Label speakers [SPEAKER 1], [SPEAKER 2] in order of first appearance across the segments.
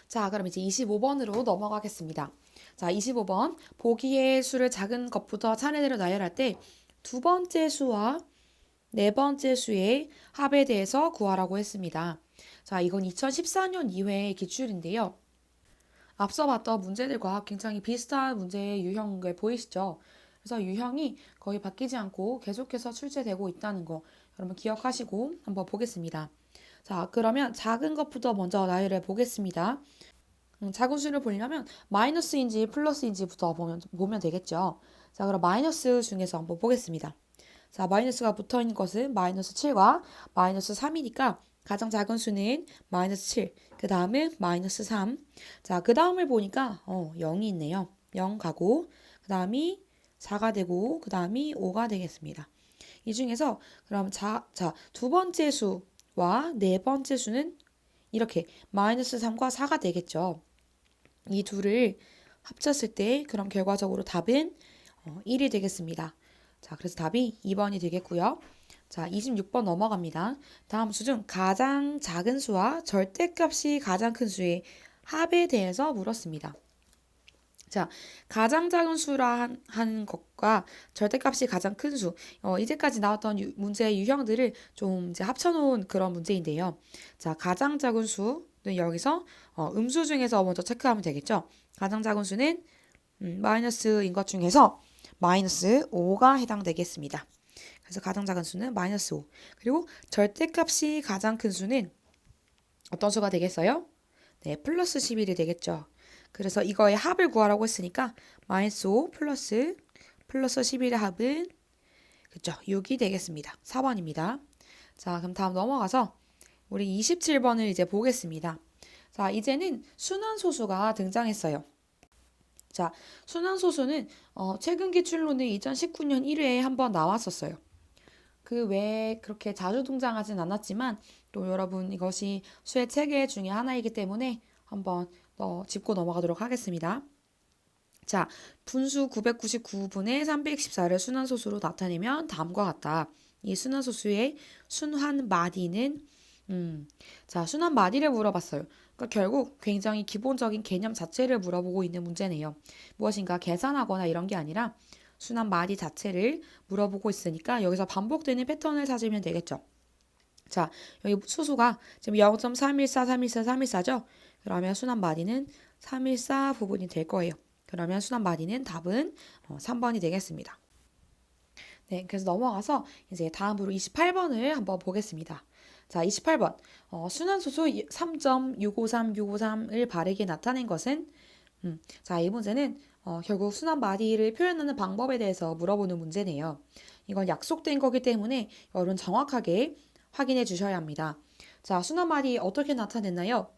[SPEAKER 1] 자, 그럼 이제 25번으로 넘어가겠습니다. 자, 25번. 보기의 수를 작은 것부터 차례대로 나열할 때 두 번째 수와 네 번째 수의 합에 대해서 구하라고 했습니다. 자, 이건 2014년 이외의 기출인데요. 앞서 봤던 문제들과 굉장히 비슷한 문제의 유형을 보이시죠? 그래서 유형이 거의 바뀌지 않고 계속해서 출제되고 있다는 거 여러분 기억하시고 한번 보겠습니다. 자, 그러면 작은 것부터 먼저 나열해 보겠습니다. 작은 수를 보려면 마이너스인지 플러스인지부터 보면 되겠죠. 자, 그럼 마이너스 중에서 한번 보겠습니다. 자, 마이너스가 붙어 있는 것은 마이너스 7과 마이너스 3이니까 가장 작은 수는 마이너스 7, 그 다음은 마이너스 3. 자, 그 다음을 보니까 0이 있네요. 0 가고, 그 다음이 4가 되고, 그 다음이 5가 되겠습니다. 이 중에서 그럼 두 번째 수와 네 번째 수는 이렇게 마이너스 3과 4가 되겠죠. 이 둘을 합쳤을 때 그럼 결과적으로 답은 1이 되겠습니다. 자, 그래서 답이 2번이 되겠고요. 자, 26번 넘어갑니다. 다음 수 중 가장 작은 수와 절대값이 가장 큰 수의 합에 대해서 물었습니다. 자, 가장 작은 수라 한 것과 절대값이 가장 큰 수. 이제까지 나왔던 문제의 유형들을 좀 이제 합쳐놓은 그런 문제인데요. 자, 가장 작은 수는 여기서 음수 중에서 먼저 체크하면 되겠죠. 가장 작은 수는 마이너스인 것 중에서 마이너스 5가 해당되겠습니다. 그래서 가장 작은 수는 마이너스 5. 그리고 절대값이 가장 큰 수는 어떤 수가 되겠어요? 네, 플러스 11이 되겠죠. 그래서 이거의 합을 구하라고 했으니까 마이너스 5 플러스 11의 합은 그죠? 6이 되겠습니다. 4번입니다. 자, 그럼 다음 넘어가서 우리 27번을 이제 보겠습니다. 자, 이제는 순환소수가 등장했어요. 자, 순환소수는 최근 기출로는 2019년 1회에 한번 나왔었어요. 그 외에 그렇게 자주 등장하진 않았지만 또 여러분 이것이 수의 체계 중에 하나이기 때문에 한번 짚고 넘어가도록 하겠습니다. 자, 분수 999분의 314를 순환소수로 나타내면 다음과 같다. 이 순환소수의 순환마디는 자, 순환마디를 물어봤어요. 그러니까 결국 굉장히 기본적인 개념 자체를 물어보고 있는 문제네요. 무엇인가 계산하거나 이런 게 아니라 순환마디 자체를 물어보고 있으니까 여기서 반복되는 패턴을 찾으면 되겠죠. 자, 여기 수수가 지금 0.314, 314, 314죠? 그러면 순환마디는 314 부분이 될 거예요. 그러면 순환마디는 답은 3번이 되겠습니다. 네, 그래서 넘어가서 이제 다음으로 28번을 한번 보겠습니다. 자, 28번. 순환소수 3.653, 653을 바르게 나타낸 것은 자, 이 문제는 결국 순환마디를 표현하는 방법에 대해서 물어보는 문제네요. 이건 약속된 거기 때문에 여러분 정확하게 확인해 주셔야 합니다. 자, 순환마디 어떻게 나타냈나요?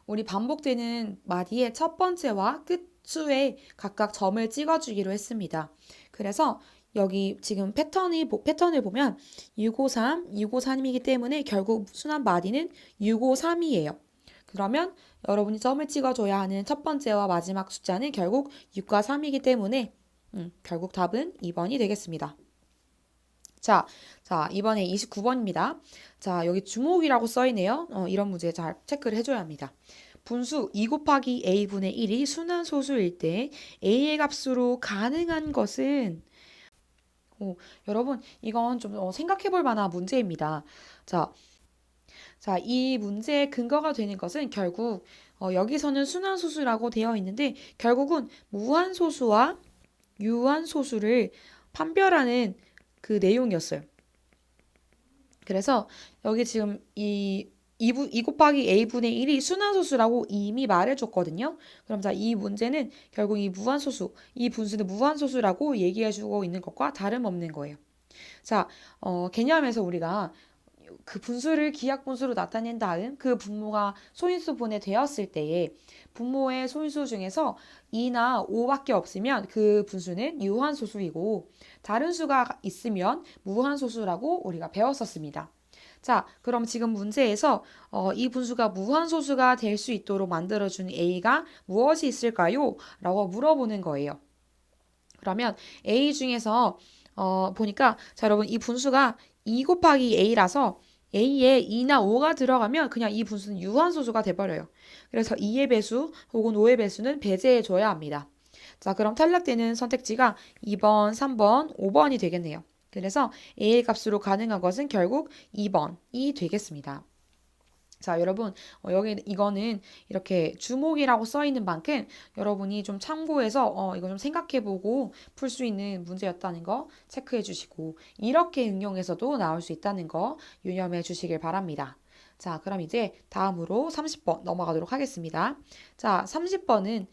[SPEAKER 1] 우리 반복되는 마디의 첫 번째와 끝 수에 각각 점을 찍어주기로 했습니다. 그래서 여기 지금 패턴을 보면 653, 653이기 때문에 결국 순환 마디는 653이에요. 그러면 여러분이 점을 찍어줘야 하는 첫 번째와 마지막 숫자는 결국 6과 3이기 때문에 결국 답은 2번이 되겠습니다. 자, 이번에 29번입니다. 자, 여기 주목이라고 써있네요. 이런 문제 잘 체크를 해줘야 합니다. 분수 2 곱하기 a분의 1이 순환소수일 때 a의 값으로 가능한 것은 여러분 이건 좀 생각해 볼 만한 문제입니다. 자, 이 문제의 근거가 되는 것은 결국 여기서는 순환소수라고 되어 있는데 결국은 무한소수와 유한소수를 판별하는 그 내용이었어요. 그래서 여기 지금 이 2 곱하기 a분의 1이 순환소수라고 이미 말해줬거든요. 그럼 자, 이 문제는 결국 이 무한소수, 이 분수는 무한소수라고 얘기해주고 있는 것과 다름없는 거예요. 자, 개념에서 우리가 그 분수를 기하분수로 나타낸 다음 그 분모가 소인수분해 되었을 때에 분모의 소인수 중에서 2나 5밖에 없으면 그 분수는 유한소수이고 다른 수가 있으면 무한소수라고 우리가 배웠었습니다. 자, 그럼 지금 문제에서 이 분수가 무한소수가 될 수 있도록 만들어준 A가 무엇이 있을까요? 라고 물어보는 거예요. 그러면 A 중에서 보니까 자 여러분 이 분수가 2 곱하기 A라서 A에 2나 5가 들어가면 그냥 이 분수는 유한소수가 돼버려요. 그래서 2의 배수 혹은 5의 배수는 배제해줘야 합니다. 자, 그럼 탈락되는 선택지가 2번, 3번, 5번이 되겠네요. 그래서 A의 값으로 가능한 것은 결국 2번이 되겠습니다. 자, 여러분, 여기 이거는 이렇게 주목이라고 써 있는 만큼 여러분이 좀 참고해서 이거 좀 생각해보고 풀 수 있는 문제였다는 거 체크해 주시고 이렇게 응용해서도 나올 수 있다는 거 유념해 주시길 바랍니다. 자, 그럼 이제 다음으로 30번 넘어가도록 하겠습니다. 자, 30번은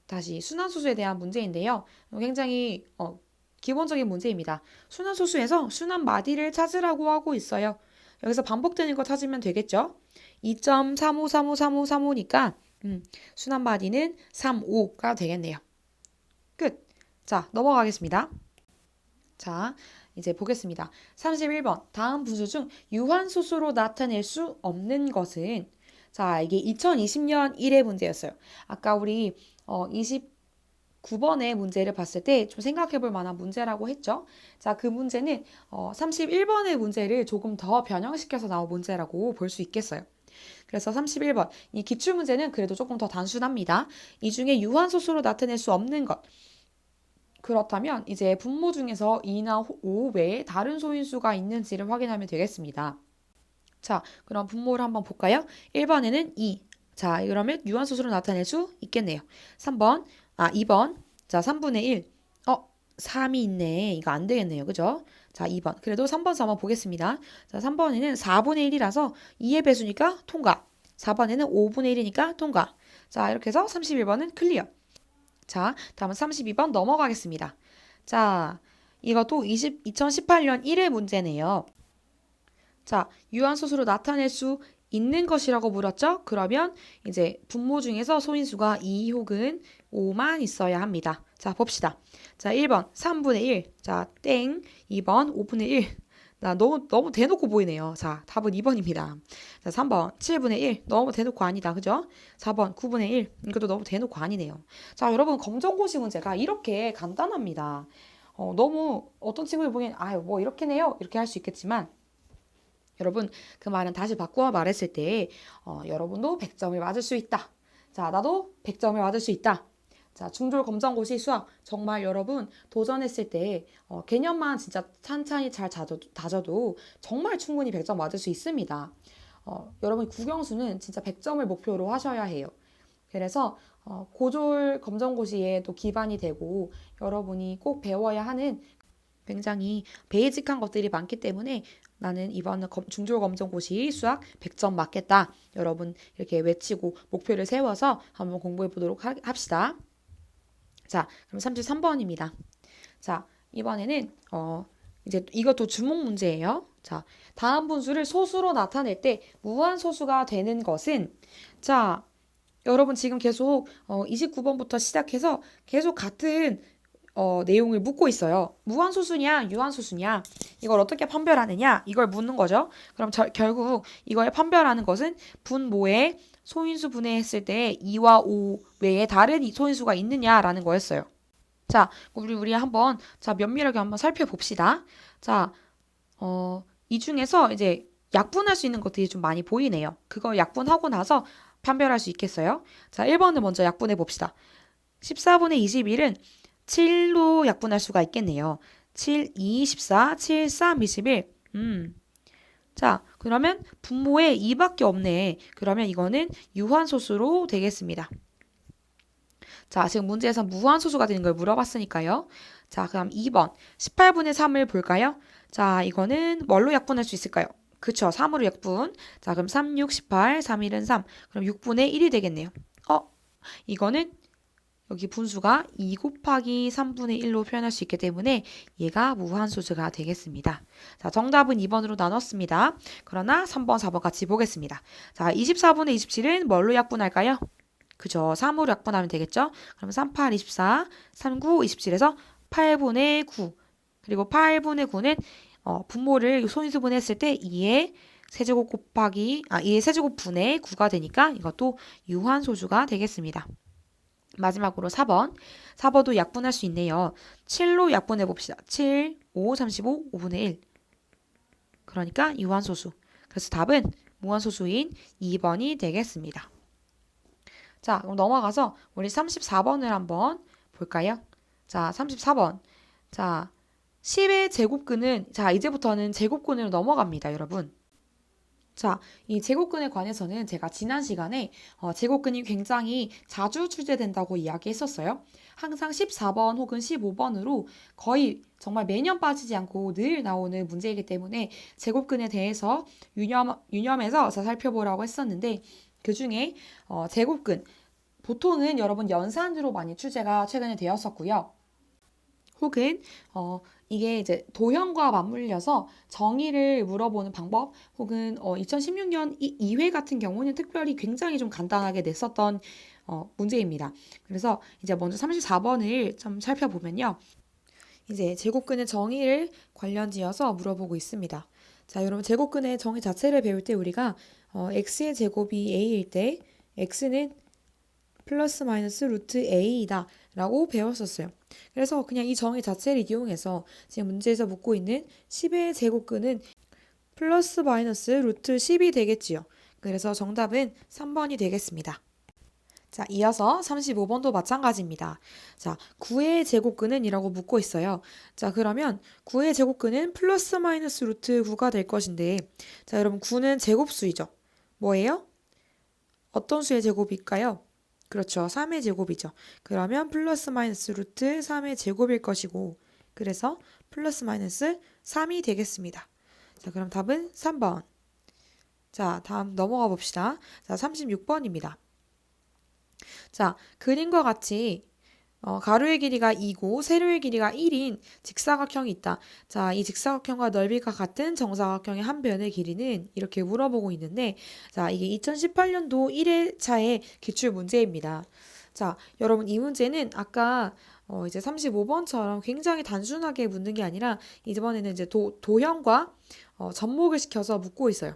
[SPEAKER 1] 다시 순환소수에 대한 문제인데요. 굉장히 기본적인 문제입니다. 순환소수에서 순환 마디를 찾으라고 하고 있어요. 여기서 반복되는 거 찾으면 되겠죠? 2.35353535니까 순환 마디는 35가 되겠네요. 끝. 자, 넘어가겠습니다. 자, 이제 보겠습니다. 31번. 다음 분수 중 유한소수로 나타낼 수 없는 것은 자, 이게 2020년 1회 문제였어요. 아까 우리 29번의 문제를 봤을 때 좀 생각해 볼 만한 문제라고 했죠. 자, 그 문제는 31번의 문제를 조금 더 변형시켜서 나온 문제라고 볼 수 있겠어요. 그래서 31번. 이 기출문제는 그래도 조금 더 단순합니다. 이 중에 유한소수로 나타낼 수 없는 것. 그렇다면 이제 분모 중에서 2나 5 외에 다른 소인수가 있는지를 확인하면 되겠습니다. 자, 그럼 분모를 한번 볼까요? 1번에는 2. 자, 그러면 유한소수로 나타낼 수 있겠네요. 2번. 자, 3분의 1. 3이 있네. 이거 안 되겠네요. 그죠? 자, 2번. 그래도 3번, 4번 보겠습니다. 자, 3번에는 4분의 1이라서 2의 배수니까 통과. 4번에는 5분의 1이니까 통과. 자, 이렇게 해서 31번은 클리어. 자, 다음은 32번 넘어가겠습니다. 자, 이것도 2018년 1회 문제네요. 자, 유한소수로 나타낼 수 있는 것이라고 물었죠? 그러면 이제 분모 중에서 소인수가 2 혹은 5만 있어야 합니다. 자, 봅시다. 자, 1번 3분의 1. 자, 땡. 2번 5분의 1. 나 너무 대놓고 보이네요. 자, 답은 2번입니다. 자, 3번 7분의 1. 너무 대놓고 아니다. 그죠? 4번 9분의 1. 이것도 너무 대놓고 아니네요. 자, 여러분 검정고시 문제가 이렇게 간단합니다. 너무 어떤 친구들 보기엔 뭐 이렇게네요. 이렇게 할 수 있겠지만 여러분 그 말은 다시 바꾸어 말했을 때 여러분도 100점을 맞을 수 있다. 자, 나도 100점을 맞을 수 있다. 자, 중졸 검정고시 수학 정말 여러분 도전했을 때 개념만 진짜 찬찬히 잘 다져도 정말 충분히 100점 맞을 수 있습니다. 여러분 국영수는 진짜 100점을 목표로 하셔야 해요. 그래서 고졸 검정고시에도 기반이 되고 여러분이 꼭 배워야 하는 굉장히 베이직한 것들이 많기 때문에 나는 이번은 중졸 검정고시 수학 100점 맞겠다. 여러분 이렇게 외치고 목표를 세워서 한번 공부해 보도록 합시다. 자, 그럼 33번입니다. 자, 이번에는 이제 이것도 주목 문제예요. 자, 다음 분수를 소수로 나타낼 때 무한소수가 되는 것은 자, 여러분 지금 계속 29번부터 시작해서 계속 같은 내용을 묻고 있어요. 무한소수냐, 유한소수냐, 이걸 어떻게 판별하느냐, 이걸 묻는 거죠. 그럼 결국 이걸 판별하는 것은 분모에 소인수 분해했을 때 2와 5 외에 다른 소인수가 있느냐라는 거였어요. 자, 우리 한번 면밀하게 한번 살펴봅시다. 자, 이 중에서 이제 약분할 수 있는 것들이 좀 많이 보이네요. 그거 약분하고 나서 판별할 수 있겠어요? 자, 1번을 먼저 약분해 봅시다. 14분의 21은 7로 약분할 수가 있겠네요. 7, 2, 14, 7, 3, 21. 자, 그러면 분모에 2밖에 없네. 그러면 이거는 유한소수로 되겠습니다. 자, 지금 문제에서 무한소수가 되는 걸 물어봤으니까요. 자, 그럼 2번. 18분의 3을 볼까요? 자, 이거는 뭘로 약분할 수 있을까요? 그쵸, 3으로 약분. 자, 그럼 3, 6, 18, 3, 1은 3. 그럼 6분의 1이 되겠네요. 이거는 여기 분수가 2 곱하기 3분의 1로 표현할 수 있기 때문에 얘가 무한소수가 되겠습니다. 자, 정답은 2번으로 나눴습니다. 그러나 3번, 4번 같이 보겠습니다. 자, 24분의 27은 뭘로 약분할까요? 그죠. 3으로 약분하면 되겠죠? 그럼 3, 8, 24, 3, 9, 27에서 8분의 9. 그리고 8분의 9는 분모를 소인수분했을 때 2의 세제곱 2의 세제곱 분의 9가 되니까 이것도 유한소수가 되겠습니다. 마지막으로 4번. 4번도 약분할 수 있네요. 7로 약분해 봅시다. 7, 5, 35, 5분의 1. 그러니까 유한소수. 그래서 답은 무한소수인 2번이 되겠습니다. 자, 그럼 넘어가서 우리 34번을 한번 볼까요? 자, 34번. 자, 10의 제곱근은, 자, 이제부터는 제곱근으로 넘어갑니다, 여러분. 자, 이 제곱근에 관해서는 제가 지난 시간에 제곱근이 굉장히 자주 출제된다고 이야기했었어요. 항상 14번 혹은 15번으로 거의 정말 매년 빠지지 않고 늘 나오는 문제이기 때문에 제곱근에 대해서 유념해서 살펴보라고 했었는데 그 중에 제곱근 보통은 여러분 연산으로 많이 출제가 최근에 되었었고요. 혹은 이게 이제 도형과 맞물려서 정의를 물어보는 방법 혹은 2016년 2회 같은 경우는 특별히 굉장히 좀 간단하게 냈었던 문제입니다. 그래서 이제 먼저 34번을 좀 살펴보면요. 이제 제곱근의 정의를 관련지어서 물어보고 있습니다. 자, 여러분 제곱근의 정의 자체를 배울 때 우리가 x의 제곱이 a일 때 x는 플러스 마이너스 루트 a이다 라고 배웠었어요. 그래서 그냥 이 정의 자체를 이용해서 지금 문제에서 묻고 있는 10의 제곱근은 플러스 마이너스 루트 10이 되겠지요. 그래서 정답은 3번이 되겠습니다. 자, 이어서 35번도 마찬가지입니다. 자, 9의 제곱근은 이라고 묻고 있어요. 자, 그러면 9의 제곱근은 플러스 마이너스 루트 9가 될 것인데, 자, 여러분 9는 제곱수이죠. 뭐예요? 어떤 수의 제곱일까요? 그렇죠. 3의 제곱이죠. 그러면 플러스 마이너스 루트 3의 제곱일 것이고 그래서 플러스 마이너스 3이 되겠습니다. 자, 그럼 답은 3번. 자, 다음 넘어가 봅시다. 자, 36번입니다. 자, 그림과 같이 가로의 길이가 2고 세로의 길이가 1인 직사각형이 있다. 자, 이 직사각형과 넓이가 같은 정사각형의 한 변의 길이는 이렇게 물어보고 있는데 자, 이게 2018년도 1회차의 기출 문제입니다. 자, 여러분 이 문제는 아까 이제 35번처럼 굉장히 단순하게 묻는 게 아니라 이번에는 이제 도형과 접목을 시켜서 묻고 있어요.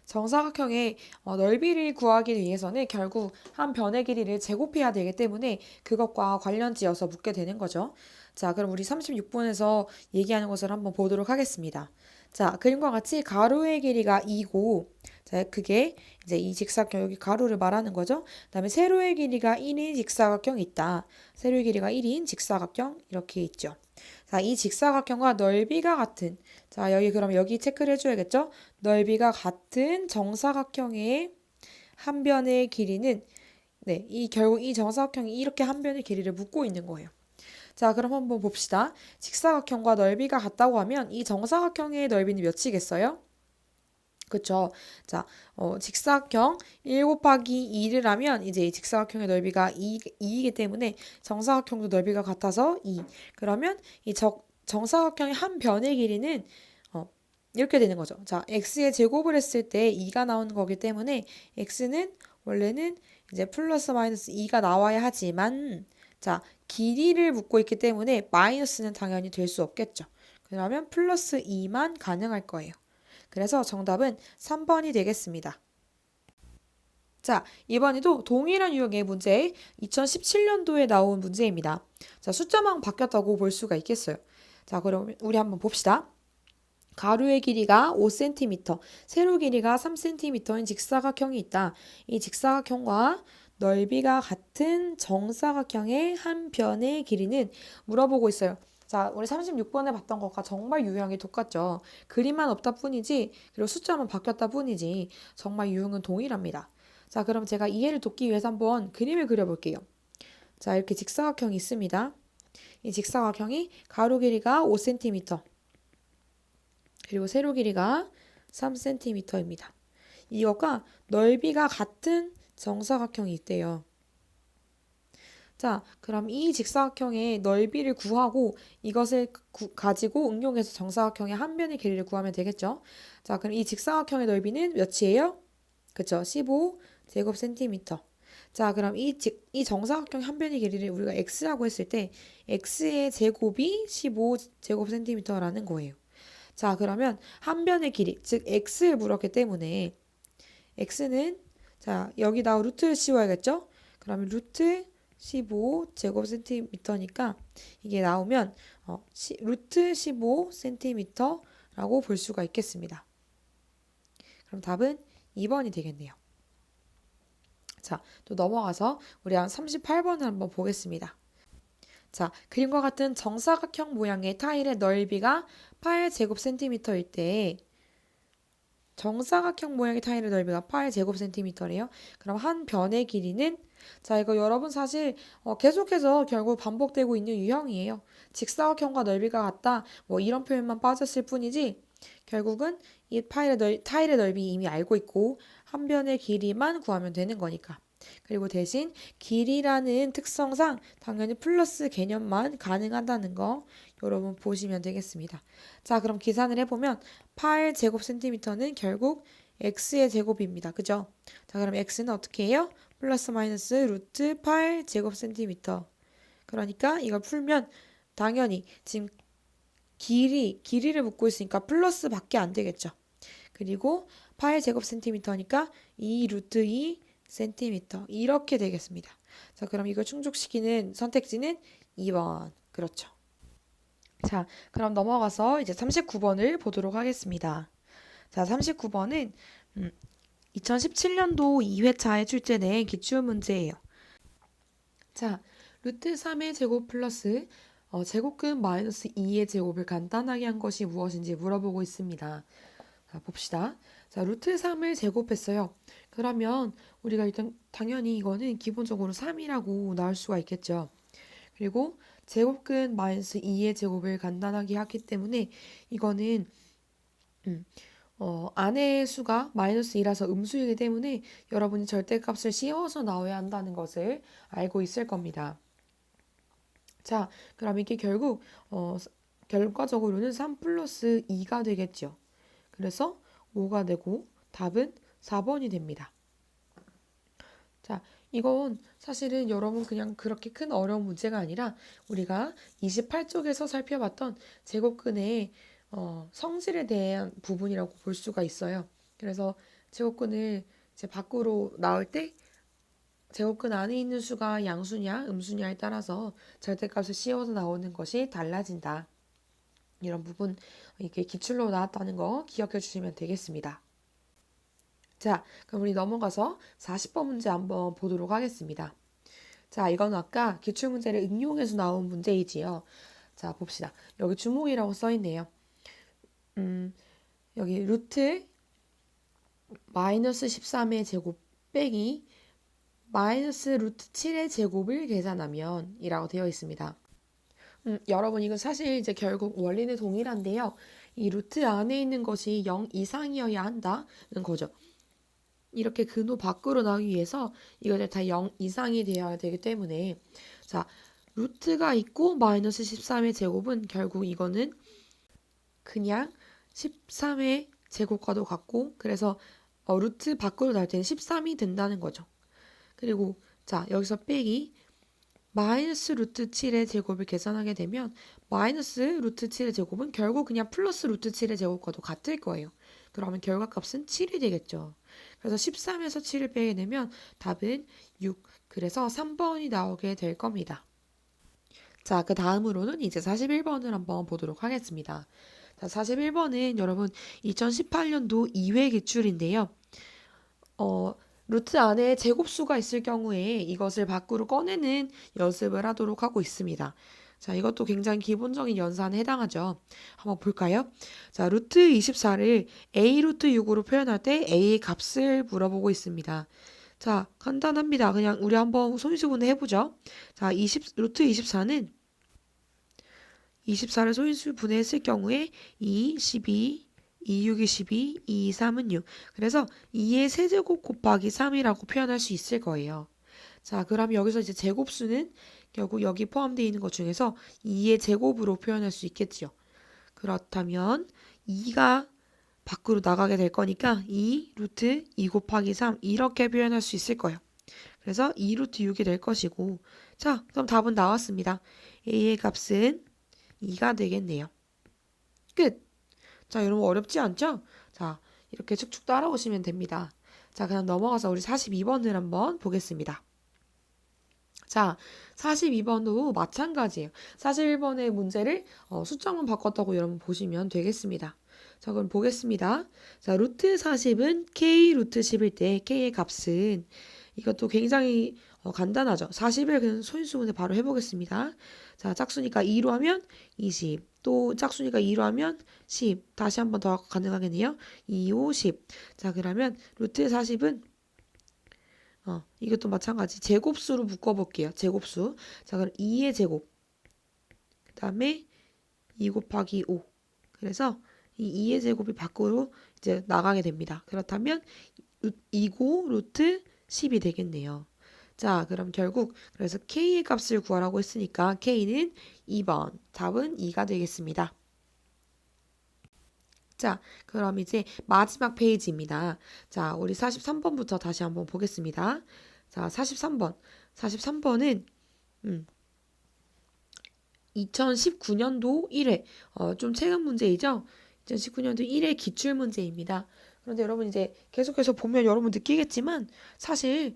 [SPEAKER 1] 정사각형의 넓이를 구하기 위해서는 결국 한 변의 길이를 제곱해야 되기 때문에 그것과 관련지어서 묻게 되는 거죠. 자, 그럼 우리 36번에서 얘기하는 것을 한번 보도록 하겠습니다. 자, 그림과 같이 가로의 길이가 2고, 자, 그게 이제 이 직사각형, 여기 가로를 말하는 거죠. 그 다음에 세로의 길이가 1인 직사각형이 있다. 세로의 길이가 1인 직사각형, 이렇게 있죠. 자, 이 직사각형과 넓이가 같은, 자, 여기 체크를 해줘야겠죠? 넓이가 같은 정사각형의 한 변의 길이는, 네, 결국 이 정사각형이 이렇게 한 변의 길이를 묻고 있는 거예요. 자, 그럼 한번 봅시다. 직사각형과 넓이가 같다고 하면 이 정사각형의 넓이는 몇이겠어요? 그쵸. 자, 직사각형 1 곱하기 2를 하면 이제 이 직사각형의 넓이가 2이기 때문에 정사각형도 넓이가 같아서 2. 그러면 이 정사각형의 한 변의 길이는 이렇게 되는 거죠. 자, x의 제곱을 했을 때 2가 나오는 거기 때문에 x는 원래는 이제 플러스 마이너스 2가 나와야 하지만 자, 길이를 묻고 있기 때문에 마이너스는 당연히 될 수 없겠죠. 그러면 플러스 2만 가능할 거예요. 그래서 정답은 3번이 되겠습니다. 자, 이번에도 동일한 유형의 문제 2017년도에 나온 문제입니다. 자, 숫자만 바뀌었다고 볼 수가 있겠어요. 자, 그럼 우리 한번 봅시다. 가로의 길이가 5cm, 세로 길이가 3cm인 직사각형이 있다. 이 직사각형과 넓이가 같은 정사각형의 한 변의 길이는 물어보고 있어요. 자, 우리 36번에 봤던 것과 정말 유형이 똑같죠. 그림만 없다 뿐이지, 그리고 숫자만 바뀌었다 뿐이지, 정말 유형은 동일합니다. 자, 그럼 제가 이해를 돕기 위해서 한번 그림을 그려볼게요. 자, 이렇게 직사각형이 있습니다. 이 직사각형이 가로 길이가 5cm, 그리고 세로 길이가 3cm입니다. 이거가 넓이가 같은 정사각형이 있대요. 자, 그럼 이 직사각형의 넓이를 구하고 이것을 가지고 응용해서 정사각형의 한 변의 길이를 구하면 되겠죠. 자, 그럼 이 직사각형의 넓이는 몇이에요? 그쵸? 15제곱센티미터. 자, 그럼 이 정사각형 한 변의 길이를 우리가 x라고 했을 때 x의 제곱이 15제곱센티미터라는 거예요. 자, 그러면 한 변의 길이, 즉 x를 물었기 때문에 x는 자, 여기다 루트를 씌워야겠죠? 그러면 루트 15제곱센티미터니까 이게 나오면 루트 15cm 라고 볼 수가 있겠습니다. 그럼 답은 2번이 되겠네요. 자, 또 넘어가서 우리 한 38번을 한번 보겠습니다. 자, 그림과 같은 정사각형 모양의 타일의 넓이가 8제곱센티미터일 때 정사각형 모양의 타일의 넓이가 8제곱센티미터래요. 그럼 한 변의 길이는 자, 이거 여러분 사실 계속해서 결국 반복되고 있는 유형이에요. 직사각형과 넓이가 같다. 뭐 이런 표현만 빠졌을 뿐이지 결국은 이 타일의 넓이 이미 알고 있고 한 변의 길이만 구하면 되는 거니까. 그리고 대신 길이라는 특성상 당연히 플러스 개념만 가능하다는 거 여러분 보시면 되겠습니다. 자, 그럼 계산을 해보면 8제곱센티미터는 결국 x의 제곱입니다. 그죠? 자, 그럼 x는 어떻게 해요? 플러스 마이너스 루트 8제곱센티미터. 그러니까 이걸 풀면 당연히 지금 길이를 묻고 있으니까 플러스밖에 안 되겠죠. 그리고 8제곱센티미터니까 2 루트 2 센티미터 이렇게 되겠습니다. 자, 그럼 이걸 충족시키는 선택지는 2번. 그렇죠. 자, 그럼 넘어가서 이제 39번을 보도록 하겠습니다. 자, 39번은 2017년도 2회차에 출제된 기출문제예요. 자, 루트 3의 제곱 플러스 제곱근 마이너스 2의 제곱을 간단하게 한 것이 무엇인지 물어보고 있습니다. 자, 봅시다. 자, 루트 3을 제곱했어요. 그러면 우리가 일단 당연히 이거는 기본적으로 3이라고 나올 수가 있겠죠. 그리고 제곱근 마이너스 2의 제곱을 간단하게 하기 때문에 이거는 안의 수가 마이너스 2라서 음수이기 때문에 여러분이 절대값을 씌워서 나와야 한다는 것을 알고 있을 겁니다. 자, 그럼 이게 결국 결과적으로는 3 플러스 2가 되겠죠. 그래서 5가 되고 답은 4번이 됩니다. 자, 이건 사실은 여러분 그냥 그렇게 큰 어려운 문제가 아니라 우리가 28쪽에서 살펴봤던 제곱근의 성질에 대한 부분이라고 볼 수가 있어요. 그래서 제곱근을 이제 밖으로 나올 때 제곱근 안에 있는 수가 양수냐 음수냐에 따라서 절대값을 씌워서 나오는 것이 달라진다. 이런 부분 이게 기출로 나왔다는 거 기억해 주시면 되겠습니다. 자, 그럼 우리 넘어가서 40번 문제 한번 보도록 하겠습니다. 자, 이건 아까 기출문제를 응용해서 나온 문제이지요. 자, 봅시다. 여기 주목이라고 써 있네요. 여기 루트 마이너스 13의 제곱 빼기 마이너스 루트 7의 제곱을 계산하면 이라고 되어 있습니다. 여러분 이거 사실 이제 결국 원리는 동일한데요. 이 루트 안에 있는 것이 0 이상이어야 한다는 거죠. 이렇게 근호 밖으로 나오기 위해서 이거는 다 0 이상이 되어야 되기 때문에 자, 루트가 있고 마이너스 13의 제곱은 결국 이거는 그냥 13의 제곱과도 같고 그래서 루트 밖으로 나올 때는 13이 된다는 거죠. 그리고 자, 여기서 빼기 마이너스 루트 7의 제곱을 계산하게 되면 마이너스 루트 7의 제곱은 결국 그냥 플러스 루트 7의 제곱과도 같을 거예요. 그러면 결과값은 7이 되겠죠. 그래서 13에서 7을 빼게 되면 답은 6. 그래서 3번이 나오게 될 겁니다. 자, 그 다음으로는 이제 41번을 한번 보도록 하겠습니다. 자, 41번은 여러분 2018년도 2회 기출인데요. 루트 안에 제곱수가 있을 경우에 이것을 밖으로 꺼내는 연습을 하도록 하고 있습니다. 자, 이것도 굉장히 기본적인 연산에 해당하죠. 한번 볼까요? 자, 루트 24를 a 루트 6으로 표현할 때 a의 값을 물어보고 있습니다. 자, 간단합니다. 그냥 우리 한번 소인수분해 해보죠. 자, 루트 24는 24를 소인수분해했을 경우에 2, 12, 2, 6이 12, 2, 3은 6. 그래서 2의 세제곱 곱하기 3이라고 표현할 수 있을 거예요. 자, 그럼 여기서 이제 제곱수는 결국 여기 포함되어 있는 것 중에서 2의 제곱으로 표현할 수 있겠지요. 그렇다면 2가 밖으로 나가게 될 거니까 2 루트 2 곱하기 3 이렇게 표현할 수 있을 거예요. 그래서 2 루트 6이 될 것이고 자, 그럼 답은 나왔습니다. a의 값은 2가 되겠네요. 끝! 자, 여러분 어렵지 않죠? 자, 이렇게 축축 따라오시면 됩니다. 자, 그냥 넘어가서 우리 42번을 한번 보겠습니다. 자, 42번도 마찬가지예요. 41번의 문제를 숫자만 바꿨다고 여러분 보시면 되겠습니다. 자, 그럼 보겠습니다. 자, 루트 40은 K 루트 10일 때 K의 값은 이것도 굉장히 간단하죠. 40을 그냥 소인수분해 바로 해보겠습니다. 자, 짝수니까 2로 하면 20. 또 짝수니까 2로 하면 10. 다시 한 번 더 가능하겠네요. 2, 5, 10. 자, 그러면 루트 40은 이것도 마찬가지. 제곱수로 묶어볼게요. 제곱수. 자, 그럼 2의 제곱. 그 다음에 2 곱하기 5. 그래서 이 2의 제곱이 밖으로 이제 나가게 됩니다. 그렇다면 2고 루트 10이 되겠네요. 자, 그럼 결국 그래서 K의 값을 구하라고 했으니까 K는 2번. 답은 2가 되겠습니다. 자, 그럼 이제 마지막 페이지입니다. 자, 우리 43번부터 다시 한번 보겠습니다. 자, 43번. 43번은 2019년도 1회 좀 최근 문제이죠. 2019년도 1회 기출 문제입니다. 그런데 여러분 이제 계속해서 보면 여러분 느끼겠지만 사실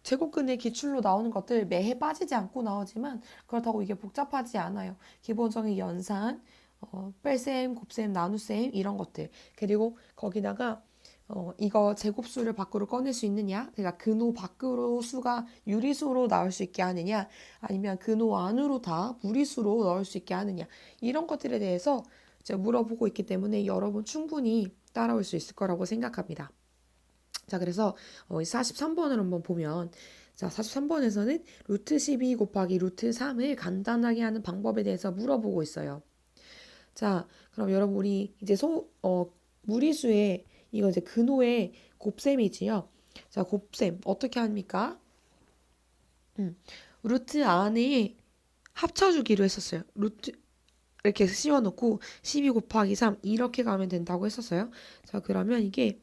[SPEAKER 1] 제곱근의 기출로 나오는 것들 매해 빠지지 않고 나오지만 그렇다고 이게 복잡하지 않아요. 기본적인 연산, 뺄셈, 곱셈, 나눗셈 이런 것들. 그리고 거기다가 이거 제곱수를 밖으로 꺼낼 수 있느냐? 그러니까 근호 밖으로 수가 유리수로 나올 수 있게 하느냐? 아니면 근호 안으로 다 무리수로 넣을 수 있게 하느냐? 이런 것들에 대해서 이제 물어보고 있기 때문에 여러분 충분히 따라올 수 있을 거라고 생각합니다. 자, 그래서 43번을 한번 보면 자, 43번에서는 루트 12 곱하기 루트 3을 간단하게 하는 방법에 대해서 물어보고 있어요. 자, 그럼 여러분 우리 이제 무리수의 이거 이제 근호의 곱셈이지요. 자, 곱셈 어떻게 합니까? 루트 안에 합쳐주기로 했었어요. 루트 이렇게 씌워놓고 12 곱하기 3 이렇게 가면 된다고 했었어요. 자, 그러면 이게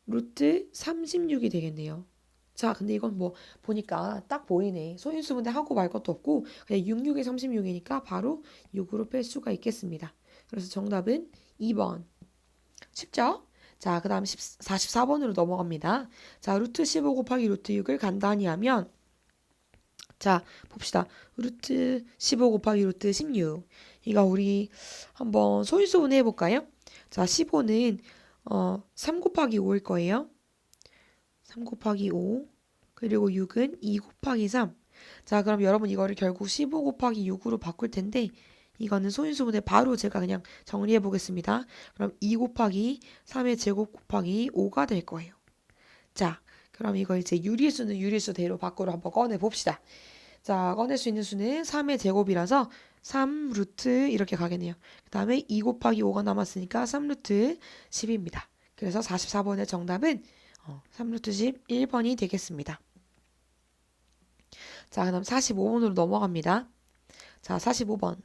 [SPEAKER 1] 루트 36이 되겠네요. 자, 근데 이건 뭐 보니까 딱 보이네. 소인수분해 하고 말 것도 없고 그냥 66에 36이니까 바로 6으로 뺄 수가 있겠습니다. 그래서 정답은 2번. 쉽죠? 자, 그 다음 44번으로 넘어갑니다. 자, 루트 15 곱하기 루트 6을 간단히 하면 자, 봅시다. 루트 15 곱하기 루트 16. 이거 우리 한번 소인수분해 해볼까요? 자, 15는 3 곱하기 5일 거예요. 3 곱하기 5. 그리고 6은 2 곱하기 3. 자, 그럼 여러분 이거를 결국 15 곱하기 6으로 바꿀 텐데 이거는 소인수분해 바로 제가 그냥 정리해 보겠습니다. 그럼 2 곱하기 3의 제곱 곱하기 5가 될 거예요. 자, 그럼 이거 이제 유리수는 유리수대로 밖으로 한번 꺼내 봅시다. 자, 꺼낼 수 있는 수는 3의 제곱이라서 3 루트 이렇게 가겠네요. 그 다음에 2 곱하기 5가 남았으니까 3 루트 10입니다. 그래서 44번의 정답은 3 루트 10 1번이 되겠습니다. 자, 그럼 45번으로 넘어갑니다. 자, 45번.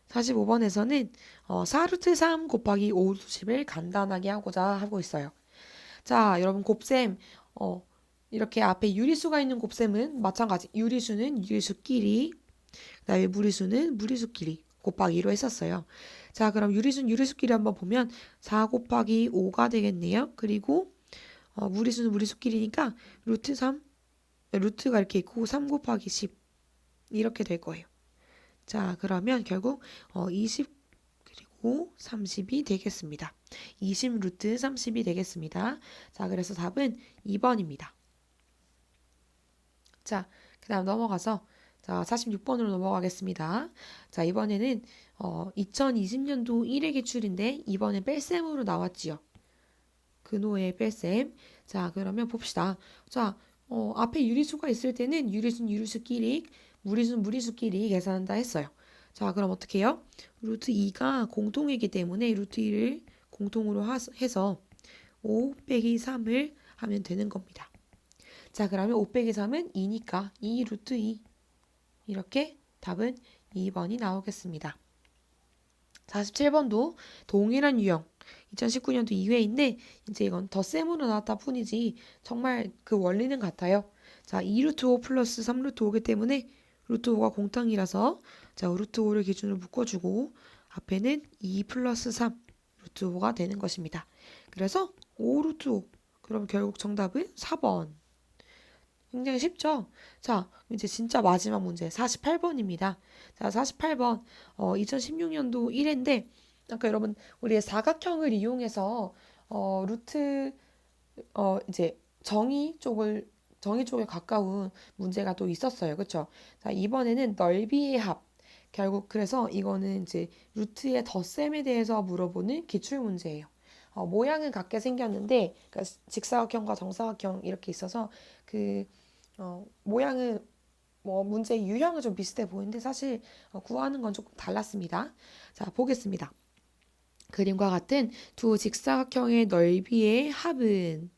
[SPEAKER 1] 45번에서는 4루트 3 곱하기 5 루트 10을 간단하게 하고자 하고 있어요. 자, 여러분 곱셈 이렇게 앞에 유리수가 있는 곱셈은 마찬가지. 유리수는 유리수끼리, 그다음에 무리수는 무리수끼리 곱하기로 했었어요. 자, 그럼 유리수는 유리수끼리 한번 보면 4 곱하기 5가 되겠네요. 그리고 무리수는 무리수끼리니까 루트 3, 루트가 이렇게 있고 3 곱하기 10 이렇게 될 거예요. 자, 그러면 결국 20 그리고 30이 되겠습니다. 20 루트 30이 되겠습니다. 자, 그래서 답은 2번입니다. 자, 그 다음 넘어가서 자, 46번으로 넘어가겠습니다. 자, 이번에는 2020년도 1회 기출인데 이번엔 뺄셈으로 나왔지요. 근호의 뺄셈. 자, 그러면 봅시다. 자, 앞에 유리수가 있을 때는 유리수는 유리수끼리, 무리수는 무리수끼리 계산한다 했어요. 자, 그럼 어떻게 해요? 루트 2가 공통이기 때문에 루트 2를 공통으로 해서 5 빼기 3을 하면 되는 겁니다. 자, 그러면 5 빼기 3은 2니까 2 루트 2. 이렇게 답은 2번이 나오겠습니다. 47번도 동일한 유형. 2019년도 2회인데 이제 이건 덧셈으로 나왔다 뿐이지 정말 그 원리는 같아요. 자, 2루트 5 플러스 3루트 5이기 때문에 루트 5가 공탕이라서 자, 루트 5를 기준으로 묶어주고 앞에는 2 플러스 3 루트 5가 되는 것입니다. 그래서 5 루트 5. 그럼 결국 정답은 4번. 굉장히 쉽죠? 자, 이제 진짜 마지막 문제 48번입니다. 자, 48번 2016년도 1회인데 아까 여러분 우리의 사각형을 이용해서 루트 이제 정의 쪽에 가까운 문제가 또 있었어요. 그쵸? 자, 이번에는 넓이의 합. 결국 그래서 이거는 이제 루트의 덧셈에 대해서 물어보는 기출 문제예요. 모양은 같게 생겼는데 그러니까 직사각형과 정사각형 이렇게 있어서 그 모양은 뭐 문제 유형은 좀 비슷해 보이는데 사실 구하는 건 조금 달랐습니다. 자, 보겠습니다. 그림과 같은 두 직사각형의 넓이의 합은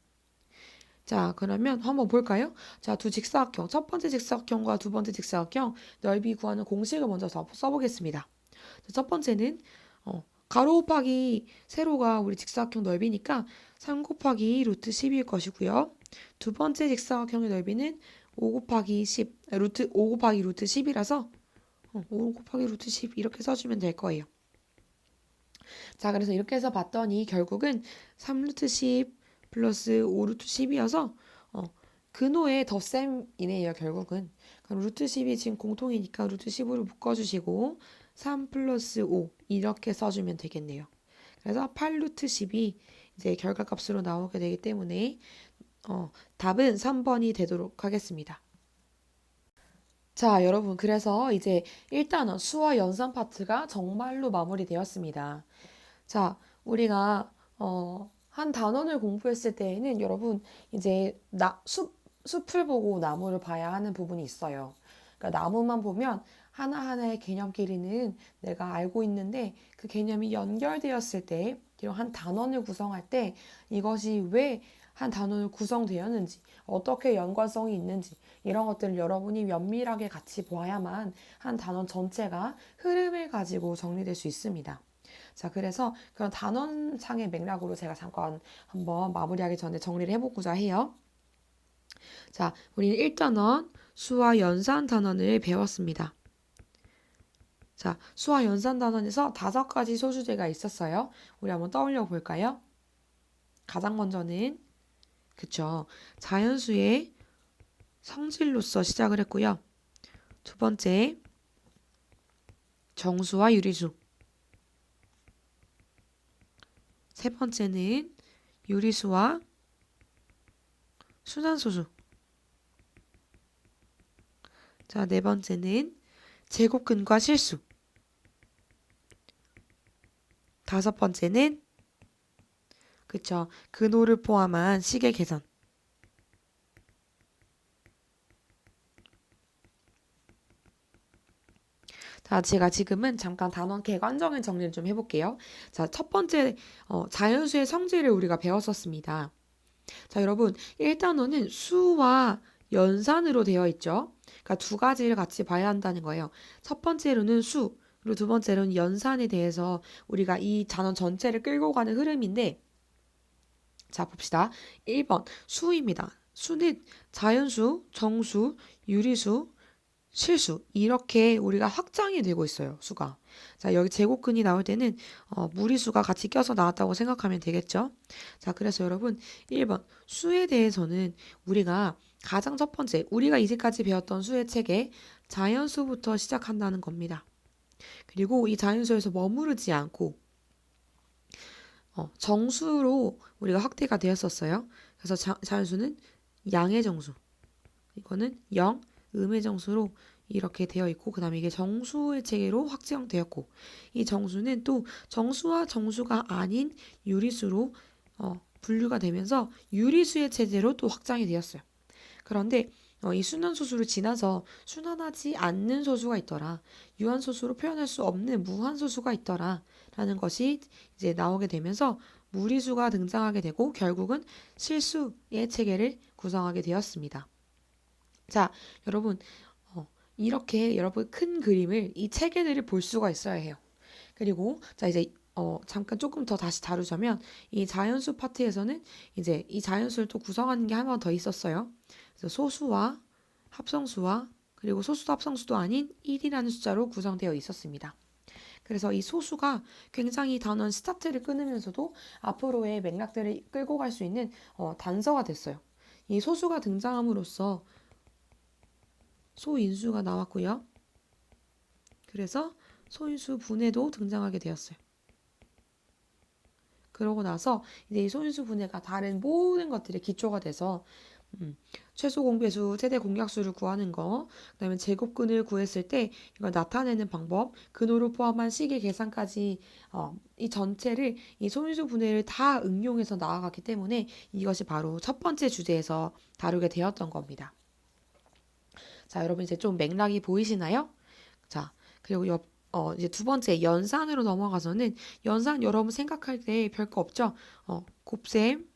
[SPEAKER 1] 자, 그러면 한번 볼까요? 자, 두 직사각형, 첫 번째 직사각형과 두 번째 직사각형 넓이 구하는 공식을 먼저 써보겠습니다. 자, 첫 번째는 가로 곱하기 세로가 우리 직사각형 넓이니까 3 곱하기 루트 10일 것이고요. 두 번째 직사각형의 넓이는 5 곱하기 10, 루트 5 곱하기 루트 10이라서 5 곱하기 루트 10 이렇게 써주면 될 거예요. 자, 그래서 이렇게 해서 봤더니 결국은 3루트 10 플러스 5루트 10이어서 근호의 덧셈이네요, 결국은. 그럼 루트 10이 지금 공통이니까 루트 10으로 묶어주시고 3 플러스 5 이렇게 써주면 되겠네요. 그래서 8루트 10이 이제 결과값으로 나오게 되기 때문에 답은 3번이 되도록 하겠습니다. 자, 여러분, 그래서 이제 일단은 수와 연산 파트가 정말로 마무리되었습니다. 자, 우리가 한 단원을 공부했을 때에는 여러분 이제 숲을 보고 나무를 봐야 하는 부분이 있어요. 그러니까 나무만 보면 하나하나의 개념끼리는 내가 알고 있는데 그 개념이 연결되었을 때, 그리고 한 단원을 구성할 때 이것이 왜 한 단원을 구성되었는지, 어떻게 연관성이 있는지 이런 것들을 여러분이 면밀하게 같이 보아야만 한 단원 전체가 흐름을 가지고 정리될 수 있습니다. 자, 그래서 그런 단원상의 맥락으로 제가 잠깐 한번 마무리하기 전에 정리를 해보고자 해요. 자, 우리는 1단원 수와 연산 단원을 배웠습니다. 자, 수와 연산 단원에서 5가지 소수제가 있었어요. 우리 한번 떠올려 볼까요? 가장 먼저는 그쵸, 자연수의 성질로서 시작을 했고요. 두 번째, 정수와 유리수. 세 번째는 유리수와 순환소수. 자, 네 번째는 제곱근과 실수. 다섯 번째는 그쵸, 근호를 포함한 식의 계산. 자, 제가 지금은 잠깐 단원 객관적인 정리를 좀 해볼게요. 자, 첫 번째 자연수의 성질을 우리가 배웠었습니다. 자, 여러분 1단원은 수와 연산으로 되어 있죠. 그러니까 두 가지를 같이 봐야 한다는 거예요. 첫 번째로는 수, 그리고 두 번째로는 연산에 대해서 우리가 이 단원 전체를 끌고 가는 흐름인데, 자, 봅시다. 1번 수입니다. 수는 자연수, 정수, 유리수, 실수 이렇게 우리가 확장이 되고 있어요. 수가. 자, 여기 제곱근이 나올 때는 무리수가 같이 껴서 나왔다고 생각하면 되겠죠. 자, 그래서 여러분 1번 수에 대해서는 우리가 가장 첫 번째 우리가 이제까지 배웠던 수의 체계 자연수부터 시작한다는 겁니다. 그리고 이 자연수에서 머무르지 않고 정수로 우리가 확대가 되었었어요. 그래서 자연수는 양의 정수, 이거는 0, 음의 정수로 이렇게 되어 있고, 그 다음에 이게 정수의 체계로 확정되었고, 이 정수는 또 정수와 정수가 아닌 유리수로 분류가 되면서 유리수의 체제로 또 확장이 되었어요. 그런데 이 순환소수를 지나서 순환하지 않는 소수가 있더라, 유한소수로 표현할 수 없는 무한소수가 있더라 라는 것이 이제 나오게 되면서 무리수가 등장하게 되고 결국은 실수의 체계를 구성하게 되었습니다. 자, 여러분 이렇게 여러분 큰 그림을 이 체계들을 볼 수가 있어야 해요. 그리고 자 이제 잠깐 조금 더 다시 다루자면 이 자연수 파트에서는 이제 이 자연수를 또 구성하는 게 한 번 더 있었어요. 그래서 소수와 합성수와 그리고 소수도 합성수도 아닌 1이라는 숫자로 구성되어 있었습니다. 그래서 이 소수가 굉장히 단원 스타트를 끊으면서도 앞으로의 맥락들을 끌고 갈 수 있는 단서가 됐어요. 이 소수가 등장함으로써 소인수가 나왔고요. 그래서 소인수 분해도 등장하게 되었어요. 그러고 나서 이제 이 소인수 분해가 다른 모든 것들의 기초가 돼서 최소 공배수, 최대 공약수를 구하는 거, 그다음에 제곱근을 구했을 때 이걸 나타내는 방법, 근호를 포함한 식의 계산까지 이 전체를 이 소인수 분해를 다 응용해서 나아갔기 때문에 이것이 바로 첫 번째 주제에서 다루게 되었던 겁니다. 자, 여러분 이제 좀 맥락이 보이시나요? 자, 그리고 이제 두 번째 연산으로 넘어가서는 연산 여러분 생각할 때 별거 없죠? 곱셈,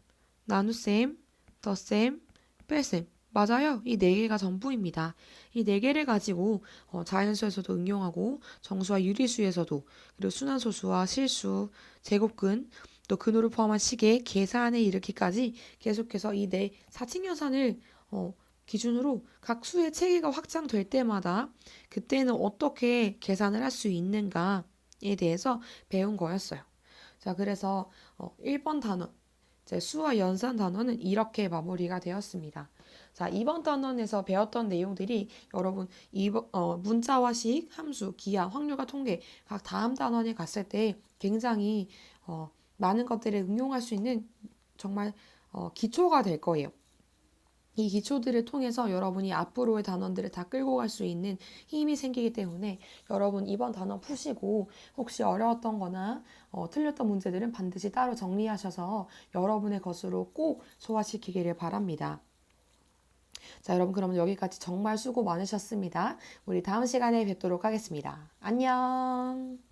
[SPEAKER 1] 나눗셈, 덧셈, 뺄셈. 맞아요. 이 네 개가 전부입니다. 이 네 개를 가지고 자연수에서도 응용하고 정수와 유리수에서도 그리고 순환소수와 실수, 제곱근, 또 근호를 포함한 식의 계산에 이르기까지 계속해서 이 네 사칙연산을 기준으로 각 수의 체계가 확장될 때마다 그때는 어떻게 계산을 할 수 있는가에 대해서 배운 거였어요. 자, 그래서 1번 단원, 이제 수와 연산 단원은 이렇게 마무리가 되었습니다. 자, 2번 단원에서 배웠던 내용들이 여러분 문자와 식, 함수, 기하, 확률과 통계 각 다음 단원에 갔을 때 굉장히 많은 것들을 응용할 수 있는 정말 기초가 될 거예요. 이 기초들을 통해서 여러분이 앞으로의 단원들을 다 끌고 갈 수 있는 힘이 생기기 때문에 여러분 이번 단원 푸시고 혹시 어려웠던 거나 틀렸던 문제들은 반드시 따로 정리하셔서 여러분의 것으로 꼭 소화시키기를 바랍니다. 자, 여러분 그러면 여기까지 정말 수고 많으셨습니다. 우리 다음 시간에 뵙도록 하겠습니다. 안녕.